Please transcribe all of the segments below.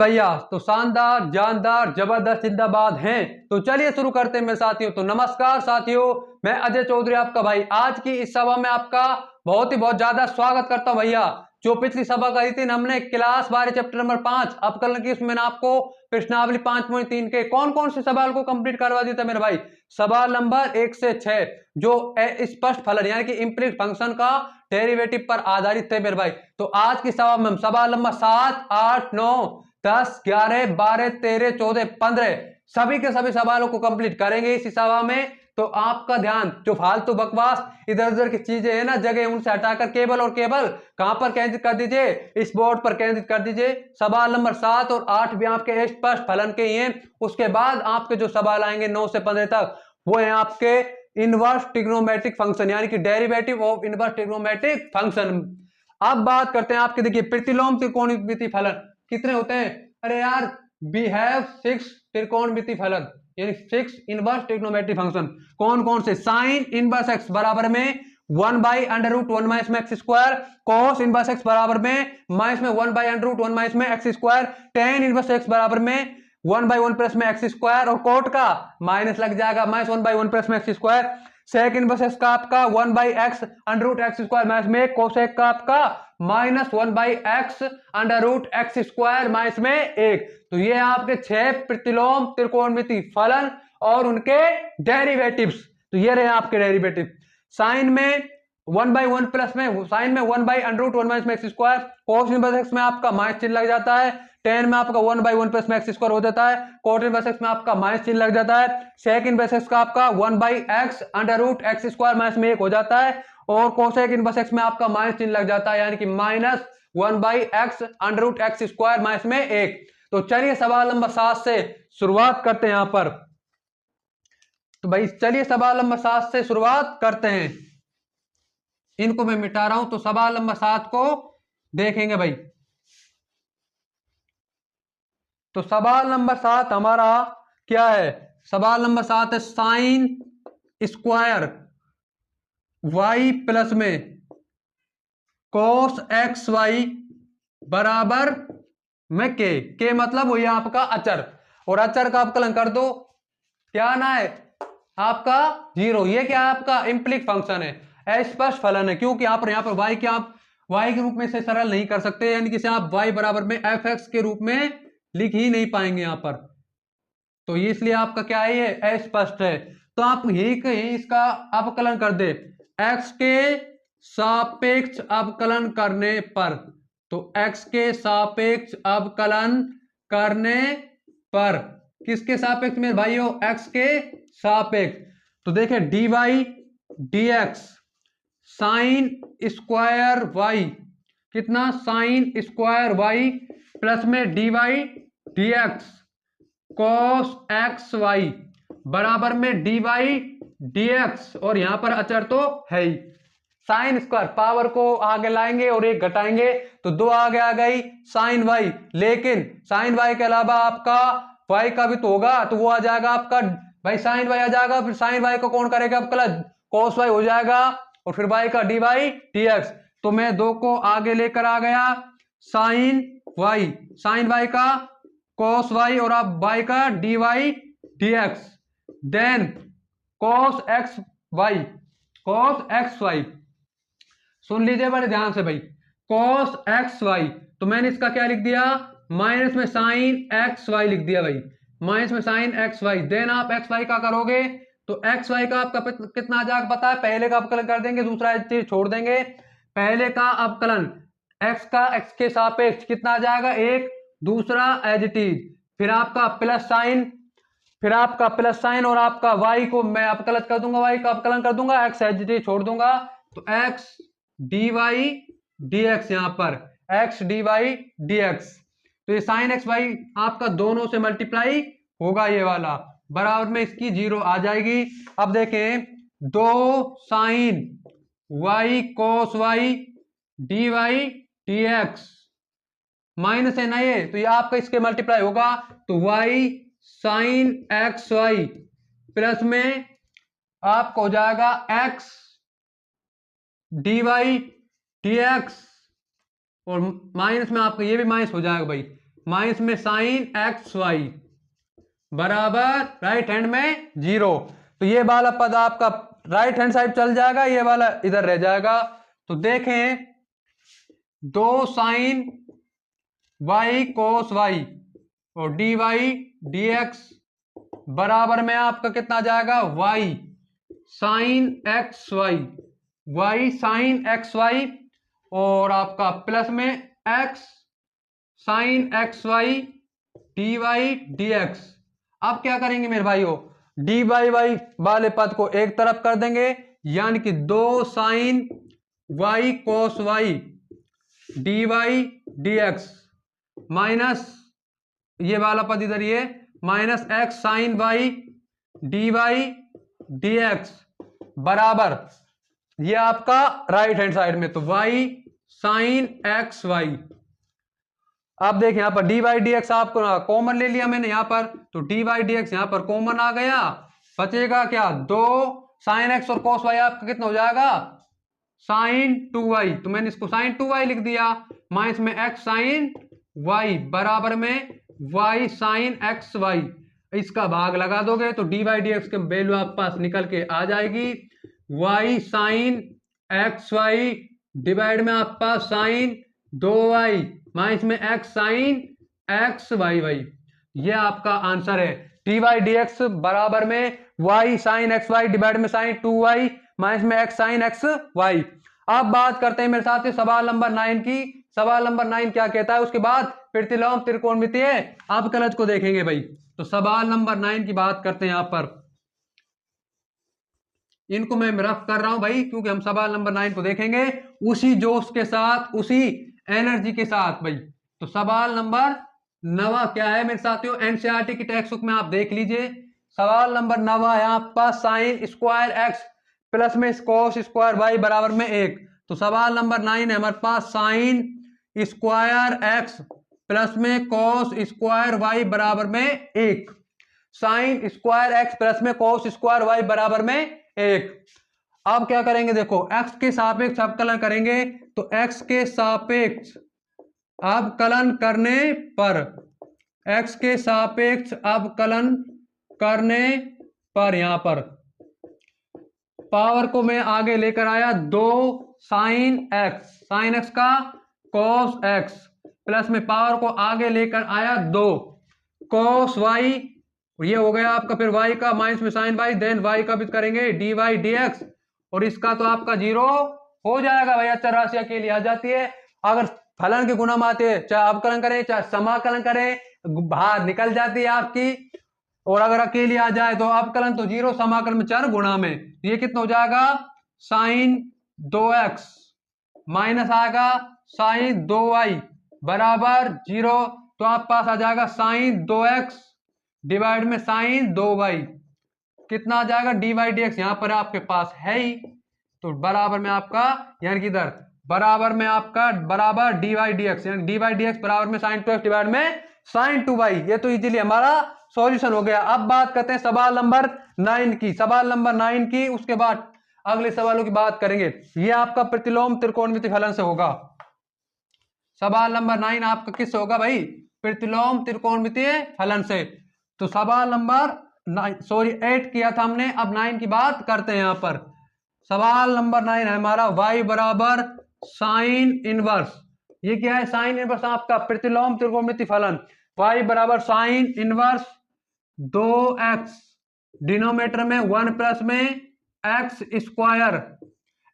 भैया तो शानदार जानदार जबरदस्त जिंदाबाद हैं। तो चलिए शुरू करते हैं मेरे साथियों। तो नमस्कार साथियों, मैं अजय चौधरी आपका भाई आज की इस सभा में आपका बहुत ज्यादा स्वागत करता हूं। भैया जो पिछली सभा करी थी हमने क्लास 12 चैप्टर नंबर 5 अपकलन की, उसमें आपको प्रश्नावली 5.3 के कौन कौन से सवाल को कंप्लीट करवा दिया था मेरे भाई। सवाल नंबर 1 से 6 जो स्पष्ट फलन यानी कि इम्प्लिसिट फंक्शन का डेरिवेटिव पर आधारित थे मेरे भाई। तो आज की सभा में हम सवाल नंबर 7, 8, 9, 10, 11, 12, 13, 14, 15 सभी के सभी सवालों को कंप्लीट करेंगे इस सभा में। तो आपका ध्यान जो फालतू बकवास इधर उधर की चीजें है ना जगह, उनसे हटाकर केवल और केवल कहां पर केंद्रित कर दीजिए, इस बोर्ड पर केंद्रित कर दीजिए। सवाल नंबर 7 और 8 भी आपके स्पष्ट फलन के ही हैं। उसके बाद आपके जो सवाल आएंगे 9 से 15 तक वो है आपके इनवर्स ट्रिग्नोमेट्रिक फंक्शन यानी कि derivative of inverse trigonometric function. अब बात करते हैं आपके, देखिए प्रतिलोम त्रिकोणमितीय फलन कितने होते हैं। अरे यार वी हैव 6 त्रिकोणमितीय फलन यानी 6 इनवर्स ट्रिग्नोमेट्रिक फंक्शन। कौन कौन से? साइन इनवर्स एक्स बराबर में 1/√1 माइनस में x square, cos inverse x बराबर में माइनस में 1/√1 माइनस में x square, tan inverse x बराबर में 1/1 प्लस में एक्स स्क्वायर और कोट का माइनस लग जाएगा माइनस 1/1 प्लस में x square. Sec inverse x का आपका 1/x under x square minus में कोसेक का आपका minus 1/x under x square minus में 1। तो ये आपके 6 प्रतिलोम त्रिकोणमितीय फलन और उनके डेरिवेटिव्स। तो ये रहे आपके डेरिवेटिव। साइन में 1/1 प्लस में साइन में 1/√1 माइनस में x square, cos inverse x में आपका माइनस चिन्ह लग जाता है, टेन में आपका 1/1 प्लस में एक्स स्क्वायर हो जाता है, कोट इनवर्स एक्स में आपका माइनस चिन्ह लग जाता है, सेक इनवर्स एक्स का आपका 1/x under x square minus में 1 हो जाता है और कोसेक इनवर्स एक्स में आपका माइनस चिन्ह लग जाता है यानी कि minus 1/x under x square minus में 1। तो चलिए सवाल नंबर 7 से शुरुआत करते हैं यहां पर। तो भाई चलिए सवाल नंबर 7 से शुरुआत करते हैं। इनको मैं मिटा रहा हूं तो सवाल नंबर 7 को देखेंगे भाई। तो सवाल नंबर 7 हमारा क्या है? सवाल नंबर 7 है साइन स्क्वायर y प्लस में कॉस एक्स वाई बराबर में के मतलब वही आपका अचर, और अचर का अवकलन कर दो, क्या ना है आपका 0। ये क्या है आपका इम्प्लिक फंक्शन है, स्पष्ट फलन है, क्योंकि यहाँ पर y के आप y के रूप में इसे सरल नहीं कर सकते यानी कि आप y बराबर में fx के रूप में लिख ही नहीं पाएंगे यहां पर। तो इसलिए आपका क्या है, ये अस्पष्ट है। तो आप यही कहीं इसका अवकलन कर दे x के सापेक्ष अवकलन करने पर। तो x के सापेक्ष अवकलन करने पर किसके सापेक्ष में भाइयों? x के सापेक्ष। तो देखिए dy dx sine square y कितना, साइन स्क्वायर y प्लस में dy dx cos x y बराबर में dy dx, और यहां पर अचर तो है ही। साइन स्क्वायर पावर को आगे लाएंगे और एक घटाएंगे तो 2 आगे आ गई साइन वाई, लेकिन साइन वाई के अलावा आपका वाई का भी तो होगा, तो वो आ जाएगा आपका भाई साइन वाई आ जाएगा, फिर साइन वाई को कौन करेगा आपका कॉस वाई हो जाएगा, और फिर वाई का डी वाई डी एक्स। तो मैं 2 को आगे लेकर आ गया, साइन वाई का कॉस वाई और आप वाई का D Y D X, then cos X Y. सुन लीजिए बड़े ध्यान से भाई, कॉस एक्स वाई। तो मैंने इसका क्या लिख दिया, माइनस में साइन एक्स वाई लिख दिया भाई, माइनस में साइन एक्स वाई। देन आप एक्स वाई का करोगे तो एक्स वाई का आपका कितना आ जाएगा पता है? पहले का अवकलन कर देंगे, दूसरा चीज छोड़ देंगे। पहले का अवकलन एक्स का एक्स के सापेक्ष कितना आ जाएगा 1, दूसरा एज इट इज, फिर आपका प्लस साइन और आपका y को मैं अवकलन कर दूंगा, y का अवकलन कर दूंगा, x एज इट इज छोड़ दूंगा, तो x dy dx, यहां पर x dy dx। तो ये साइन एक्स वाई आपका दोनों से मल्टीप्लाई होगा, ये वाला बराबर में इसकी 0 आ जाएगी। अब देखें 2 sine y cos y dy dx minus है ना ये, तो ये आपका इसके मल्टीप्लाई होगा, तो y sine x y plus में आपको हो जाएगा x dy dx, और माइनस में आपका ये भी माइनस हो जाएगा भाई, माइनस में साइन एक्स वाई बराबर राइट हैंड में 0। तो ये वाला पद आपका राइट हैंड साइड चल जाएगा, ये वाला इधर रह जाएगा। तो देखें 2 साइन वाई कोस वाई और डी वाई डी एक्स बराबर में आपका कितना आ जाएगा, y sine x y, y sine x y और आपका प्लस में x sine x y D Y D x. अब क्या करेंगे मेरे भाइयों, डी वाई वाई वाले पद को एक तरफ कर देंगे, यानी कि 2 sine Y cos Y D Y D X minus ये वाला पद इधर ये minus X sine Y D Y D x बराबर ये आपका राइट हैंड साइड में तो वाई साइन एक्स वाई। आप देखें यहां पर डी वाई डी एक्स आपको कॉमन ले लिया मैंने यहां पर, तो डी वाई डी एक्स यहां पर कॉमन आ गया, बचेगा क्या 2 साइन एक्स और कॉस वाई आपका कितना हो जाएगा साइन 2y। तो मैंने इसको साइन 2y लिख दिया, माइनस में एक्स साइन वाई बराबर में वाई साइन एक्स वाई। इसका भाग लगा दोगे तो डी वाई डी एक्स के वैल्यू आपके पास निकल के आ जाएगी, y sine x y divide में आपके पास साइन 2y माइनस में x sine x y y. ये आपका आंसर है, डी वाई डी एक्स बराबर में y sine x y divide में साइन 2y माइनस में एक्स साइन एक्स वाई। अब बात करते हैं मेरे साथ सवाल नंबर 9 की। सवाल नंबर 9 क्या कहता है, उसके बाद प्रतिलोम त्रिकोणमितीय अवकलज को देखेंगे भाई। तो सवाल नंबर 9 की बात करते हैं, यहां पर इनको मैं रफ कर रहा हूं भाई क्योंकि हम सवाल नंबर 9 को देखेंगे उसी जोश के साथ उसी एनर्जी के साथ भाई। तो सवाल नंबर 9 क्या है मेरे साथियों, एनसीईआरटी की टेक्स्ट बुक में आप देख लीजिए। सवाल नंबर 9 है आपका साइन स्क्वायर एक्स प्लस में कोस स्क्वायर वाई बराबर में 1। तो सवाल नंबर 9 है हमारे पास साइन स्क्वायर एक्स प्लस में कोस स्क्वायर वाई बराबर में 1, साइन स्क्वायर एक्स प्लस में कोस स्क्वायर वाई बराबर में 1। अब क्या करेंगे देखो, एक्स के सापेक्ष अवकलन करेंगे, तो एक्स के सापेक्ष अवकलन करने पर एक्स के सापेक्ष अवकलन करने पर यहां पर पावर को मैं आगे लेकर आया 2 साइन एक्स का कॉस एक्स प्लस में पावर को आगे लेकर आया 2 कॉस वाई, ये हो गया आपका फिर वाई का माइनस में साइन वाई, देन वाई का भी करेंगे डी वाई डी एक्स और इसका तो आपका 0 हो जाएगा भाई, अचर राशि अकेली आ जाती है। अगर फलन के गुणा आते चाहे अवकलन करें चाहे समाकलन करें बाहर निकल जाती है आपकी, और अगर अकेली आ जाए तो अवकलन तो 0 समाकलन में 4 गुणा में, ये कितना हो जाएगा साइन 2x माइनस आएगा साइन 2y बराबर 0। तो आप पास आ जाएगा साइन 2x डिवाइड में साइन 2y कितना आ जाएगा डी वाई डी एक्स, यहां पर आपके पास है ही, तो बराबर में आपका यानी कि इधर बराबर में आपका बराबर डी वाई डी एक्स, यानी डी वाई डी एक्स बराबर में साइन 2x डिवाइड में साइन 2y। ये तो इजीली हमारा सॉल्यूशन हो गया। अब बात करते हैं सवाल नंबर 9 की। सवाल नंबर 9 की उसके बाद अगले सवालों की बात करेंगे, ये आपका प्रतिलोम त्रिकोणमितीय फलन से होगा। सवाल नंबर 9 आपका किससे होगा भाई, प्रतिलोम त्रिकोणमितीय फलन से। तो सवाल नंबर 8 किया था हमने, अब 9 की बात करते हैं। यहां पर सवाल नंबर 9 है हमारा y बराबर साइन इनवर्स, ये क्या है साइन इनवर्स आपका प्रतिलोम त्रिकोणमितीय फलन, y बराबर साइन इनवर्स 2x डिनोमिनेटर में 1 प्लस में x स्क्वायर,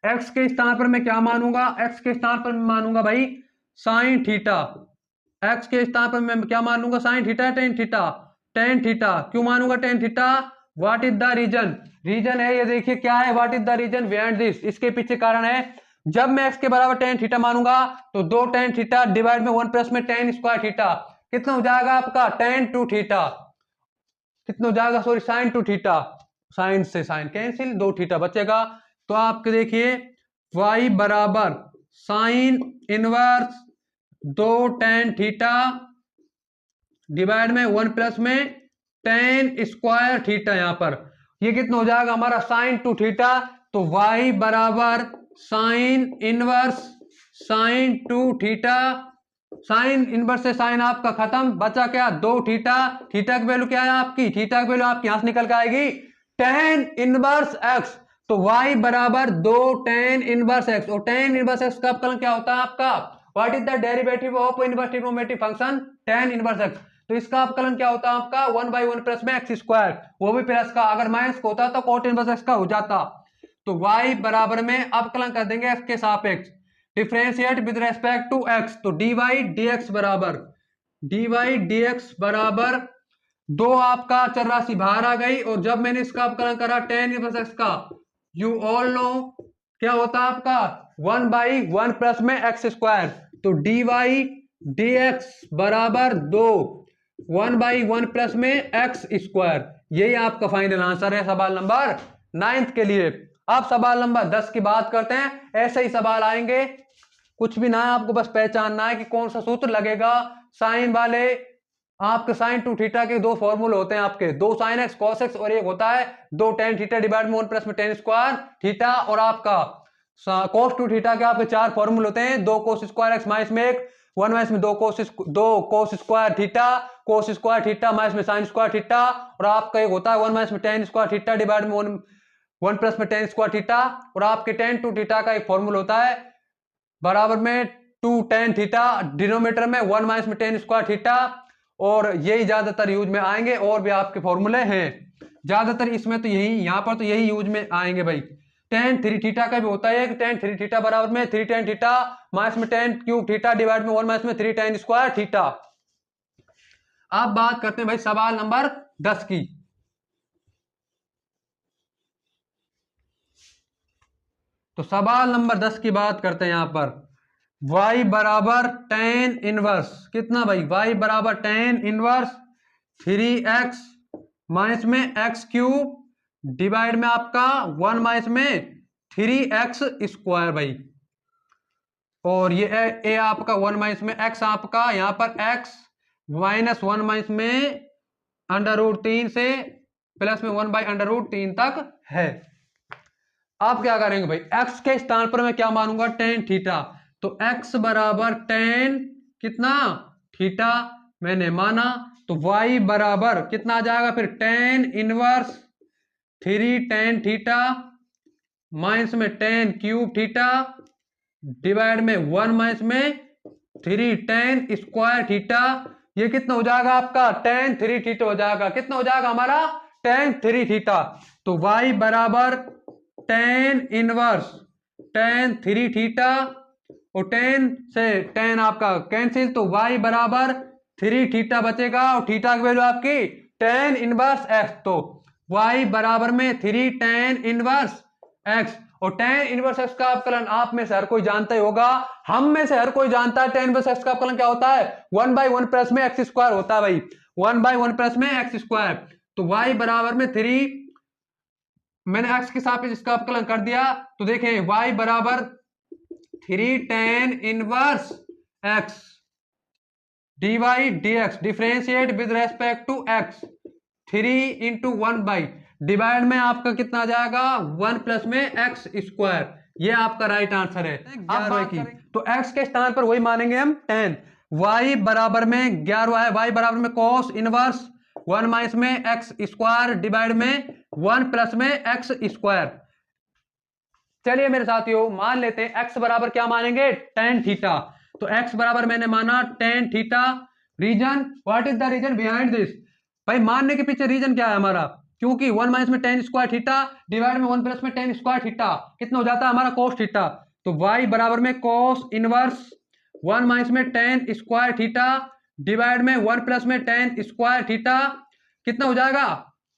x के स्थान पर मैं क्या मानूंगा, x के स्थान पर मैं मानूंगा भाई साइन थीटा, x के स्थान पर मैं क्या मानूंगा sine theta tan theta, tan theta क्यों मानूंगा tan theta, what is the reason, reason है ये देखिए क्या है, what is the reason behind this, इसके पीछे कारण है जब मैं x के बराबर टेन थीटा मानूंगा तो 2 टेन थीटा डिवाइड में 1 प्लस में टेन स्क्वायर थीटा कितना हो जाएगा आपका टेन टू थीटा, कितना हो जाएगा sorry sine two theta, sine से साइन कैंसिल 2 थीटा बचेगा। तो आपके देखिए y बराबर sine inverse 2 tan theta divide में 1 प्लस में टेन स्क्वायर थीटा, यहां पर ये कितना हो जाएगा हमारा साइन टू थीटा। तो y बराबर sine inverse sine two theta sine inverse से साइन आपका खत्म, बचा क्या, 2 थीटा। थीटा की वैल्यू क्या है आपकी, थीटा की वैल्यू आपकी यहां से निकल के आएगी tan इनवर्स x। तो y बराबर 2 tan इनवर्स x, और tan इनवर्स x का अवकलन क्या होता है आपका, what is the derivative of inverse trigonometric function tan inverse x। तो इसका अवकलन क्या होता है आपका 1/1 प्लस में x स्क्वायर, वो भी प्लस का, अगर माइनस का होता तो cot इनवर्स x का हो जाता। तो y बराबर में अवकलन कर देंगे x के सापेक्ष, differentiate with respect to x। तो dy dx बराबर 2 आपका चर राशि बाहर आ गई, और जब मैंने इसका अवकलन करा tan इनवर्स x का, यू ऑल नो क्या होता है आपका 1/1 प्लस में x स्क्वायर। तो dy dx बराबर 2 1/1 प्लस में x स्क्वायर। यही आपका फाइनल आंसर है सवाल नंबर 9 के लिए। अब सवाल नंबर 10 की बात करते हैं। ऐसे ही सवाल आएंगे, कुछ भी ना है, आपको बस पहचानना है कि कौन सा सूत्र लगेगा। साइन वाले आपके साइन 2 थीटा के 2 फॉर्मूले होते हैं आपके, 2 साइन एक्स कॉस एक्स, और एक होता है 2 tan थीटा डिवाइड में 1 प्लस में tan स्क्वायर थीटा। और आपका cos 2 थीटा के आपके 4 फॉर्मूले होते हैं, 2 cos स्क्वायर एक्स माइनस में 1 माइनस में 2 cos square theta, cos square theta minus में sin स्क्वायर थीटा। और आपका एक होता है 1 माइनस में tan स्क्वायर थीटा डिवाइड में 1 प्लस में tan स्क्वायर थीटा। और आपके tan 2 थीटा का एक फॉर्मूला होता है बराबर में 2 tan थीटा, डिनोमिनेटर में 1 माइनस में tan स्क्वायर थीटा। और यही ज्यादातर यूज में आएंगे, और भी आपके फॉर्मूले हैं ज्यादातर इसमें, तो यही यहां पर तो यही यूज में आएंगे भाई। tan 3 थीटा का भी होता है कि tan 3 थीटा बराबर में 3 tan थीटा माइनस में tan क्यूब थीटा डिवाइड में 1 माइनस में 3 tan स्क्वायर थीटा। अब बात करते हैं भाई सवाल नंबर 10 की। तो सवाल नंबर 10 की बात करते हैं यहां पर। y बराबर tan इनवर्स कितना भाई, y बराबर tan इनवर्स 3x माइनस में x क्यूब डिवाइड में आपका 1 माइनस में 3x स्क्वायर भाई। और ये a आपका 1 माइनस में x आपका यहां पर x माइनस 1 माइनस में √3 से प्लस में 1/√3 तक है। आप क्या करेंगे भाई, x के स्थान पर मैं क्या मानूंगा tan थीटा। तो x बराबर tan कितना थीटा मैंने माना, तो y बराबर कितना आ जाएगा फिर tan inverse 3 tan theta minus में tan क्यूब थीटा डिवाइड में 1 माइनस में 3 tan स्क्वायर थीटा। ये कितना हो जाएगा आपका tan 3 थीटा हो जाएगा, कितना हो जाएगा हमारा tan 3 थीटा। तो y बराबर tan इनवर्स tan 3 थीटा, और tan से tan आपका कैंसिल, तो y बराबर 3 थीटा बचेगा, और थीटा की वैल्यू आपकी tan इनवर्स x। तो y बराबर में 3 tan इनवर्स x, और tan इनवर्स x का अवकलन आप में से हर कोई जानता ही होगा, हम में से हर कोई जानता है tan इनवर्स x का अवकलन क्या होता है 1/1 प्लस में x स्क्वायर होता है भाई, 1/1 प्लस में x स्क्वायर। तो y बराबर में 3, मैंने x के सापेक्ष इसका अवकलन कर दिया, तो देखें y बराबर 3 tan inverse x dy dx, differentiate with respect to x, 3 into 1 divide में आपका कितना आ जाएगा 1 प्लस में x स्क्वायर। ये आपका राइट आंसर है 11 की। तो x के स्थान पर वही मानेंगे हम tan। y बराबर में 11 है, y बराबर में cos इनवर्स 1 माइनस में x स्क्वायर डिवाइड में 1 प्लस में x स्क्वायर। चलिए मेरे साथियों मान लेते हैं x बराबर क्या मानेंगे tan थीटा। तो x बराबर मैंने माना tan theta. Reason, what is the reason behind this, भाई मानने के पीछे रीजन क्या है हमारा, क्योंकि 1 माइनस में tan स्क्वायर थीटा डिवाइड में 1 प्लस में tan स्क्वायर थीटा कितना हो जाता है हमारा cos थीटा। तो y बराबर में cos इनवर्स 1 माइनस में tan स्क्वायर थीटा डिवाइड में 1 प्लस में tan स्क्वायर थीटा कितना हो जाएगा,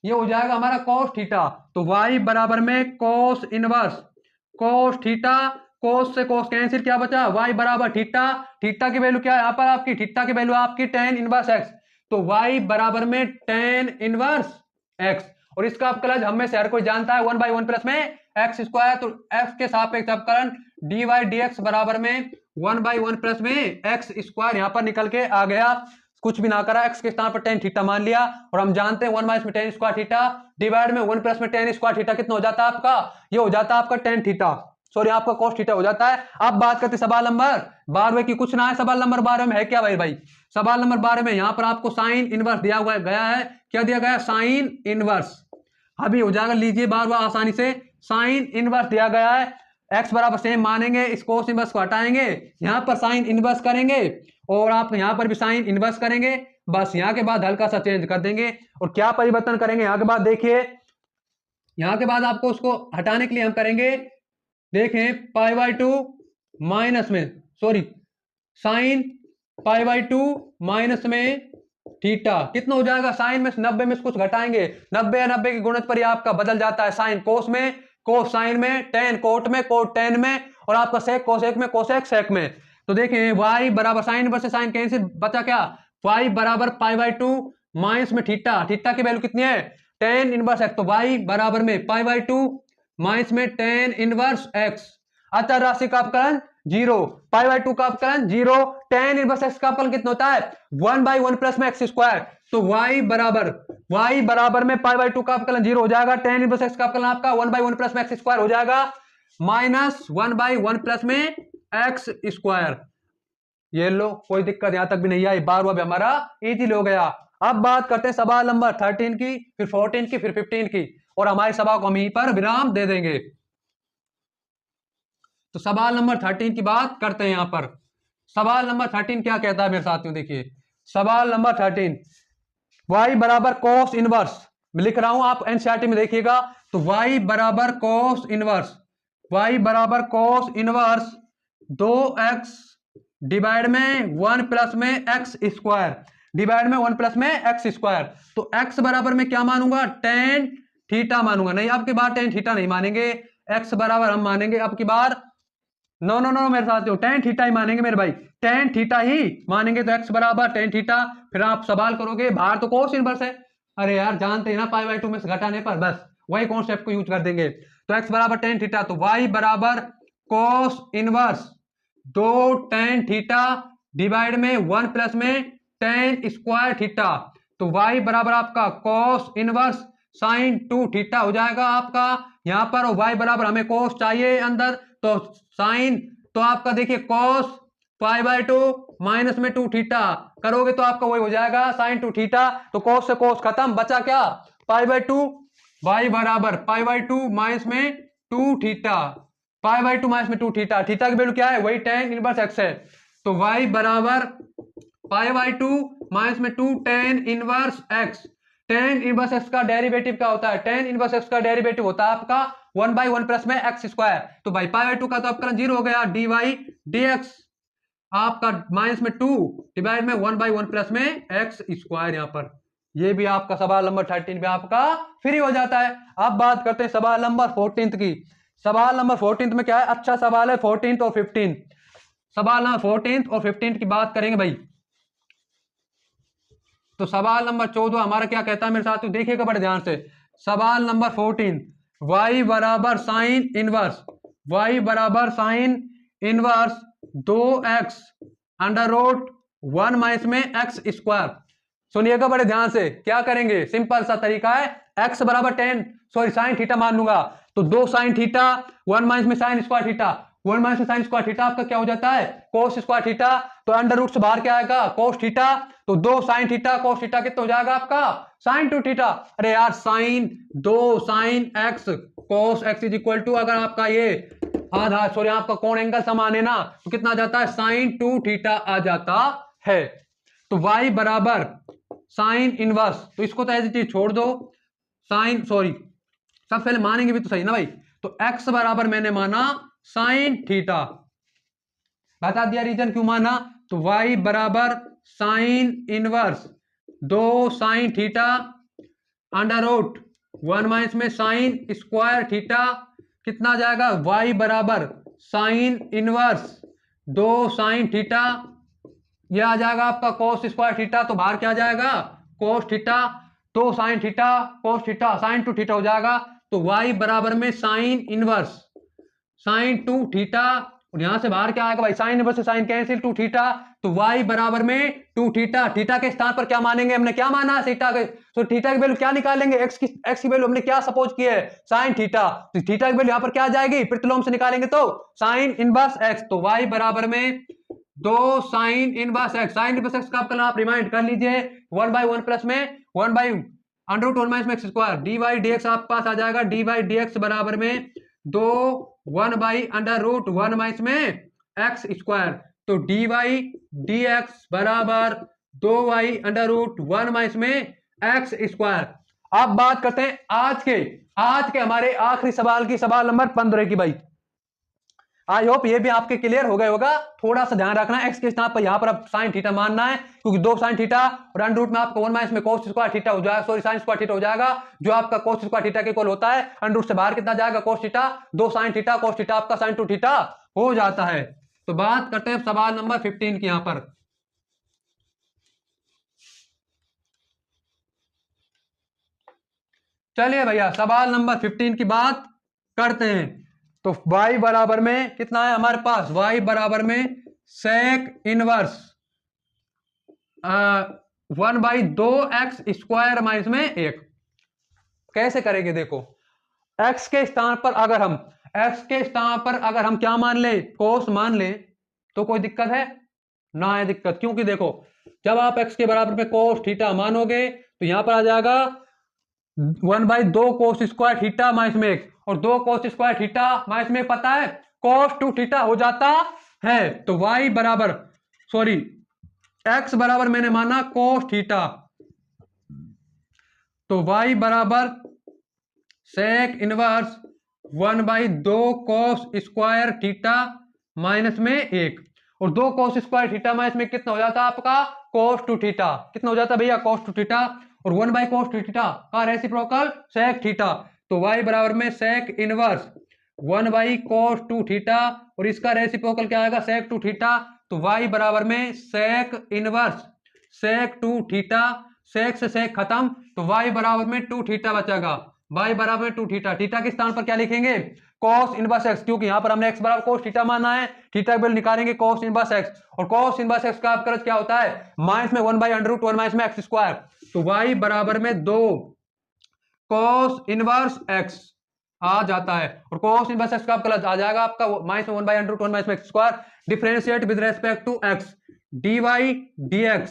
ये हो जाएगा हमारा cos थीटा। तो y बराबर में cos inverse cos theta, cos से cos कैंसिल, क्या बचा y बराबर थीटा। थीटा की वैल्यू क्या है यहाँ पर आपकी, थीटा की वैल्यू आपकी tan इनवर्स x। तो y बराबर में tan इनवर्स x, और इसका अवकलन हम में से हर कोई जानता है 1/1 प्लस में x स्क्वायर। तो x के सापेक्ष अवकलन dy dx बराबर में 1/1 प्लस में x स्क्वायर यहाँ पर निकल के आ गया, कुछ भी ना करा, x के स्थान पर tan थीटा मान लिया। और हम जानते हैं 1 माइनस में tan स्क्वायर थीटा डिवाइड में 1 प्लस में tan स्क्वायर थीटा कितना हो जाता है आपका, ये हो जाता है आपका tan थीटा। सॉरी आपका cos थीटा हो जाता है। अब बात करते सवाल नंबर 12 की। कुछ ना है सवाल नंबर 12 में, है क्या भाई? सवाल नंबर 12 में यहाँ पर आपको साइन इनवर्स दिया हुआ गया है। क्या दिया गया है? Sine inverse. अभी हो जाएगा, लीजिए बार आसानी से। साइन इनवर्स दिया गया है, एक्स बराबर सेम मानेंगे, इस कोस इनवर्स को हटाएंगे, यहाँ पर साइन इनवर्स करेंगे और आप यहाँ पर भी साइन इनवर्स करेंगे। बस यहाँ के बाद हल्का सा चेंज कर देंगे और क्या परिवर्तन करेंगे यहाँ के बाद देखिए। यहाँ के बाद आपको उसको हटाने के लिए हम करेंगे, देखें π/2 माइनस में, सॉरी साइन π/2 माइनस में थीटा कितना हो जाएगा? साइन में 90 में से कुछ घटाएंगे, 90 या 90 के गुणज पर ही आपका बदल जाता है। साइन कोस में, कोस साइन में, टेन कोट में, कोट टेन में, और आपका सेक कोसेक में, कोसेक सेक में। तो देखें y बराबर साइन इनवर्स से साइन कैंसिल, बचा क्या? y बराबर π/2 माइनस में थीटा, थीटा की वैल्यू कितनी है? Ten inverse x. तो y बराबर में π/2 माइनस में टेन इनवर्स एक्स। अचर राशि का अपकलन 0, π/2 का अपकलन 0, टेन इनवर्स एक्स का अपकलन कितना होता है? 1/1 प्लस में एक्स स्क्वायर। तो y बराबर में π/2 का अपकलन 0 हो जाएगा, टेन इनवर्स एक्स का अपकलन आपका 1/1 प्लस में एक्स स्क्वायर हो जाएगा, माइनस 1/1 प्लस में एक्स स्क्वायर। ये लो, कोई दिक्कत यहां तक भी नहीं आई, 12वां भी हमारा इजीली हो गया। अब बात करते हैं सवाल नंबर 13 की, फिर 14 की, फिर 15 की, और हमारी सभा को हम यहीं पर विराम दे देंगे। तो सवाल नंबर 13 की बात करते हैं। यहां पर सवाल नंबर 13 क्या कहता है मेरे साथियों? देखिए सवाल नंबर 13, y बराबर cos इनवर्स, मैं लिख रहा हूं, आप एनसीईआरटी में देखिएगा। तो y बराबर cos इनवर्स, y बराबर cos इनवर्स 2x डिवाइड में 1 प्लस में एक्स स्क्वायर, डिवाइड में 1 प्लस में एक्स स्क्वायर। तो x बराबर में क्या मानूंगा? टेन थीटा मानूंगा। नहीं, अब की बार टेन थीटा नहीं मानेंगे, x बराबर हम मानेंगे अब की बार, नो नो नो मेरे साथियों, टेन थीटा ही मानेंगे मेरे भाई, टेन थीटा ही मानेंगे। तो x बराबर टेन थीटा। फिर आप सवाल करोगे बाहर तो कोस इनवर्स है, अरे यार जानते हैं ना, π/2 में से घटाने पर बस वही कॉन्सेप्ट को यूज कर देंगे। तो x बराबर टेन थीटा, तो y बराबर cos inverse 2 tan theta divide में 1 प्लस में टेन स्क्वायर थीटा। तो y बराबर आपका कोस इनवर्स साइन 2 थीटा हो जाएगा आपका यहाँ पर, और y बराबर हमें कोस चाहिए अंदर, तो साइन, तो आपका देखिए कॉस π/2 माइनस में 2 थीटा करोगे तो आपका वही हो जाएगा साइन 2 थीटा। तो कॉस से कॉस खत्म, बचा क्या? π/2, y बराबर π/2 माइनस में 2 थीटा, π/2 माइनस में 2 थीटा, थीटा की वैल्यू क्या है? वही टेन इनवर्स एक्स है। तो y बराबर π/2 माइनस में 2 ten inverse x. Ten inverse x का डेरिवेटिव क्या होता है? टेन इनवर्स एक्स का डेरिवेटिव होता है आपका 1/1 प्लस में एक्स स्क्वायर। तो भाई π/2 का तो अपकरण 0 हो गया, dy dx आपका माइनस में 2 डिवाइड में 1/1 प्लस में एक्स स्क्वायर। यहाँ पर ये भी आपका सवाल नंबर 13 भी आपका फ्री हो जाता है। अब बात करते हैं सवाल नंबर 14 की। सवाल नंबर 14 में क्या है? अच्छा सवाल है 14 और 15। सवाल नंबर 14 और 15 की बात करेंगे भाई। तो सवाल नंबर 14 हमारा क्या कहता है मेरे साथियों? देखिएगा बड़े ध्यान से। सवाल नंबर 14, y बराबर साइन इनवर्स, y बराबर sine inverse 2x under root 1 minus में एक्स स्क्वायर। सुनिएगा बड़े ध्यान से, क्या करेंगे? सिंपल सा तरीका है, x बराबर साइन थीटा मान लूंगा, तो 2 साइन थीटा 1 माइनस में साइन स्क्वायर थीटा, 1 माइनस में साइन स्क्वायर थीटा आपका क्या हो जाता है? कोस स्क्वायर थीटा। तो अंडर रूट से बाहर क्या आएगा? कोस थीटा। तो 2 साइन थीटा कोस थीटा कितना हो जाएगा आपका? Sine 2 theta. अरे यार sine 2 sine x cos x is equal to, अगर आपका ये आधा सॉरी आपका कोण एंगल समान है ना, तो कितना आ जाता है? साइन 2 थीटा आ जाता है। तो y बराबर साइन इनवर्स, तो इसको तो ऐसी चीज छोड़ दो, साइन सॉरी सबसे पहले मानेंगे भी तो सही ना भाई। तो x बराबर मैंने माना साइन थीटा, बता दिया रीजन क्यों माना। तो y बराबर sine inverse 2 sine theta under root 1 minus में साइन स्क्वायर थीटा कितना आ जाएगा? y बराबर साइन इनवर्स 2 साइन थीटा, यह आ जाएगा आपका कोस स्क्वायर थीटा। तो बाहर क्या आ जाएगा? Cos theta. तो sin theta cos theta sin 2 theta हो जाएगा। तो y बराबर में साइन इनवर्स साइन 2 थीटा और यहां से बाहर क्या आएगा भाई, साइन इनवर्स से साइन कैंसिल, 2 थीटा, तो y बराबर में 2 थीटा। थीटा के स्थान पर क्या मानेंगे, हमने क्या माना है थीटा के, तो थीटा की वैल्यू क्या निकालेंगे, x की वैल्यू हमने क्या सपोज की है, साइन थीटा, तो थीटा की वैल्यू यहां पर क्या आ जाएगी, प्रतिलोम से निकालेंगे तो साइन इनवर्स x, तो y बराबर में 2 sine inverse x। Sine inverse x का आपका आप रिमाइंड कर लीजिए, 1/1 प्लस में 1/√1 - x² dy dx आपके पास आ जाएगा, dy dx बराबर में 2 1/√1 में x², तो dy dx बराबर 2y√1 में x²। अब बात करते हैं आज के हमारे आखिरी सवाल की, सवाल नंबर 15 की भाई। आई होप ये भी आपके क्लियर हो गए होगा। थोड़ा सा ध्यान रखना, एक्स के स्थान पर यहां पर अब साइन थीटा मानना है, क्योंकि 2 साइन थीटा और अंडर रूट में आपका 1 में कोस स्क्वायर थीटा हो जाएगा, सॉरी साइन स्क्वायर थीटा हो जाएगा, जो आपका कोस स्क्वायर थीटा के इक्वल होता है। अंडर रूट से बाहर कितना जाएगा, cos theta, 2 sine theta cos theta आपका साइन 2 थीटा हो जाता है। तो बात करते हैं सवाल नंबर 15 की यहां पर। चलिए भैया सवाल नंबर 15 की बात करते हैं। तो y बराबर में कितना है हमारे पास, y बराबर में सेक इनवर्स 1/2x² माइनस में 1। कैसे करेंगे देखो, x के स्थान पर अगर हम क्या मान ले, कोस मान ले, तो कोई दिक्कत है ना, है दिक्कत, क्योंकि देखो जब आप x के बराबर में कोस थीटा मानोगे तो यहां पर आ जाएगा 1/2 कोस स्क्वायर थीटा माइनस में 1, और 2 कोस स्क्वायर थीटा माइनस में पता है कोस 2 थीटा हो जाता है। तो y बराबर x बराबर मैंने माना कोस थीटा, तो y बराबर sec inverse 1/2 cos square theta minus में 1, और 2 कोस स्क्वायर थीटा माइनस में कितना हो जाता है आपका कोस 2 थीटा, कितना हो जाता है भैया कोस 2 थीटा, और 1/cos 2 थीटा का रेसिप्रोकल सेक थीटा, तो y बराबर में सेक इनवर्स 1/cos 2 थीटा, और इसका रेसिप्रोकल क्या आएगा सेक 2 थीटा, तो y बराबर में सेक इनवर्स सेक 2 थीटा, सेक से सेक खत्म, तो y बराबर में 2 थीटा बचेगा, y बराबर में 2 थीटा। थीटा के स्थान पर क्या लिखेंगे cos इनवर्स x, क्योंकि यहां पर हमने x बराबर cos थीटा माना है, थीटा की वैल्यू निकालेंगे cos इनवर्स x, और cos इनवर्स x का आपका क्या होता है माइनस में 1/√1 माइनस में x², तो y बराबर में 2 cos इनवर्स x आ जाता है, और cos इनवर्स x का आपका आ जाएगा आपका माइनस में 1/√1 माइनस में x², differentiate with respect to x, dy dx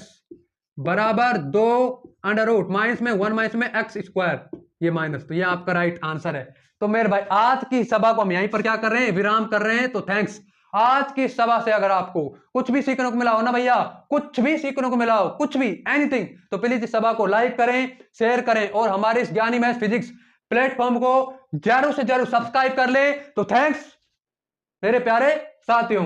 बराबर 2 अंडर रूट माइनस में 1 माइनस में x², ये माइनस, तो ये आपका राइट आंसर है। तो मेरे भाई आज की सभा को हम यहीं पर क्या कर रहे हैं, विराम कर रहे हैं। तो थैंक्स। आज की सभा से अगर आपको कुछ भी सीखने को मिला हो ना भैया, कुछ भी सीखने को मिला हो, कुछ भी एनीथिंग, तो प्लीज इस सभा को लाइक करें, शेयर करें, और हमारे इस ज्ञानी मैथ्स फिजिक्स प्लेटफॉर्म को जरूर से जरूर सब्सक्राइब कर ले। तो थैंक्स मेरे प्यारे साथियों।